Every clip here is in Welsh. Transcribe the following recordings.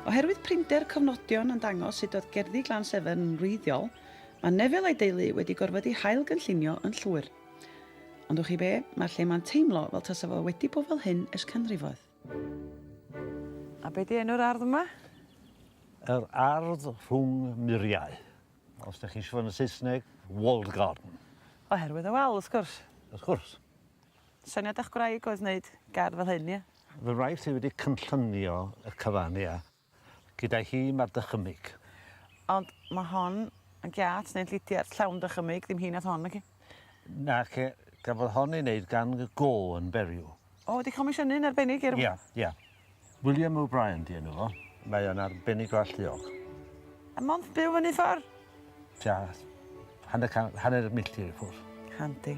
Oherwydd prinder cofnodion yn dangos sut oedd gerddi Glan Severn yn wreiddiol, mae Neville a'i deulu wedi gorfod ei hail gynllunio yn llwyr. Ond wch chi be, mae'r lle mae'n teimlo fel tasa fo wedi bod fel hyn ers canrifoedd. A be di enw'r ardd yma? Yr ardd rhwng muriau. Os ydych chi eisiau fod yn Saesneg, walled garden. Oherwydd y wal, wrth gwrs. Wrth gwrs. Syniad eich gwraig oedd wneud gardd fel hyn, ie? Fy wraig sydd wedi cynllunio y cyfania gyda hi mae'r dychymyg. Ond mae hon yn giat neu'n llidiad llawn dychymyg, ddim hi nath hon, ac i? Nac e, gafodd hon ei wneud gan go yn Beriw. O, wedi comisiynu'n arbennig i'r... Ia. William O'Brien di enw fo. Mae o'n arbennig o alltuog. A mond byw fyny ffordd? Tia, hanner milltir i ffwrdd. Handi.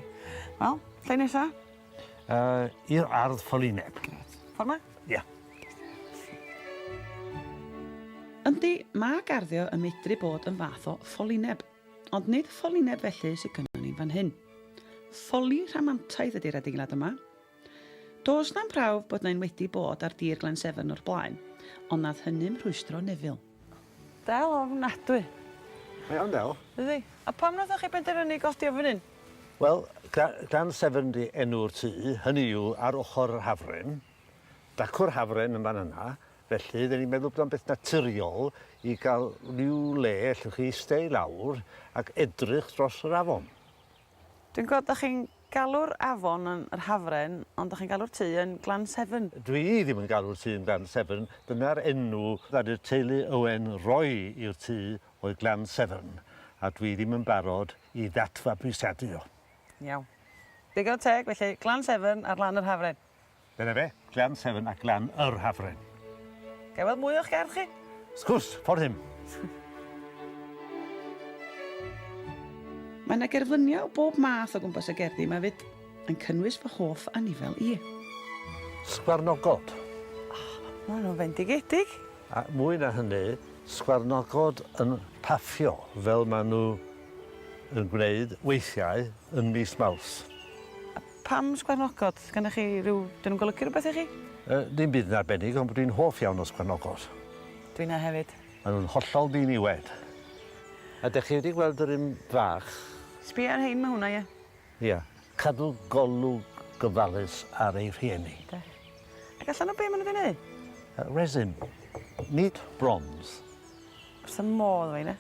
Wel, lle nesa? I'r ardd Ffolineb. Ffordd ma? Ia. Yndi, mae garddio yn medru bod yn fath o ffolineb, ond nid ffolineb felly sydd gynnon ni fan hyn. Ffoli rhamantaidd ydy'r adeilad yma. Does na'n prawf bod na'n wedi bod ar dir Glan Severn o'r blaen, ond nath hynny'n rhwystro Neville. Del ofnadwy. Mae o'n del. Ydy. A pam nath chi benderfynu godi o fan hyn? Wel, Glan Severn di enw'r tŷ, hynny yw ar ochr yr hafren. Dacwr hafren yn fan yna, felly dyn ni'n meddwl bod o'n beth naturiol i gael rhyw le allwch chi steu lawr ac edrych dros yr afon. Dwi'n gwybod da chi'n galw'r afon yn yr hafren, ond da chi'n galw'r tŷ yn Glan Severn. Dwi ddim yn galw'r tŷ yn Glan Severn. Dyna'r enw ddad i'r teulu Owen roi i'r tŷ o'i Glan Severn. A dwi ddim yn barod i ddatfabwysiadu o. Iawn. Digon teg, felly Glan Severn ar lan yr hafren. Dyna fe, Glan Severn a Glan yr Hafren. Gai weld mwy o'ch gerdd chi? Sgwrs, ffordd hyn. Mae yna gerflunio o bob math o gwmpas y gerddi yma fyd yn cynnwys fy hoff anifel i. Sgwarnogod. Mae nhw'n fendigedig. A mwy na hynny, sgwarnogod yn paffio fel maen nhw yn gwneud weithiau yn mis Maws. A pam sgwarnogod? Gynnych chi rhyw... Dyn nhw'n golygu rhywbeth i chi? Dim byd yn arbennig, ond dwi'n hoff iawn o sgwarnogod. Dwi'n na hefyd. Maen nhw'n hollol ddiniwed. A dych chi wedi gweld yr un fach? Sbia ar hein mae hwnna, ie? Ia, cadw golwg gyfalus ar ei rhieni. Ac allan o be maen nhw wedi gwneud? Resin, nid bronze. Wrth y modd fe, ne?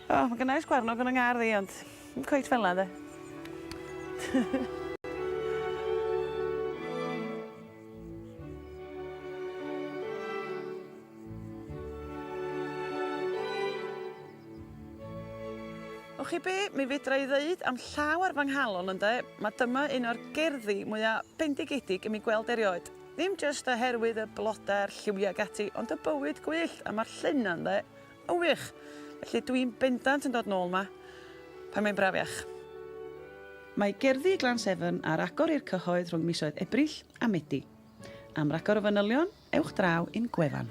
O, mae gynna i sgwarnog yn yng ngardd i, ond ddim cweit fel na, de. O'ch chi be, mi fedra i ddeud am llaw ar fy nghalon ynde, mae dyma un o'r gerddi mwyaf bendigedig i mi gweld erioed. Ddim jyst oherwydd y blodau'r lliwiau ag ati, ond y bywyd gwyllt a mae'r llun ynde, yn wych. Felly dwi'n bendant yn dod nôl yma pan mae'n brafiach. Mae gerddi Glan Severn ar agor i'r cyhoedd rhwng misoedd Ebrill a Medi. Am ragor o fanylion, ewch draw i'n gwefan.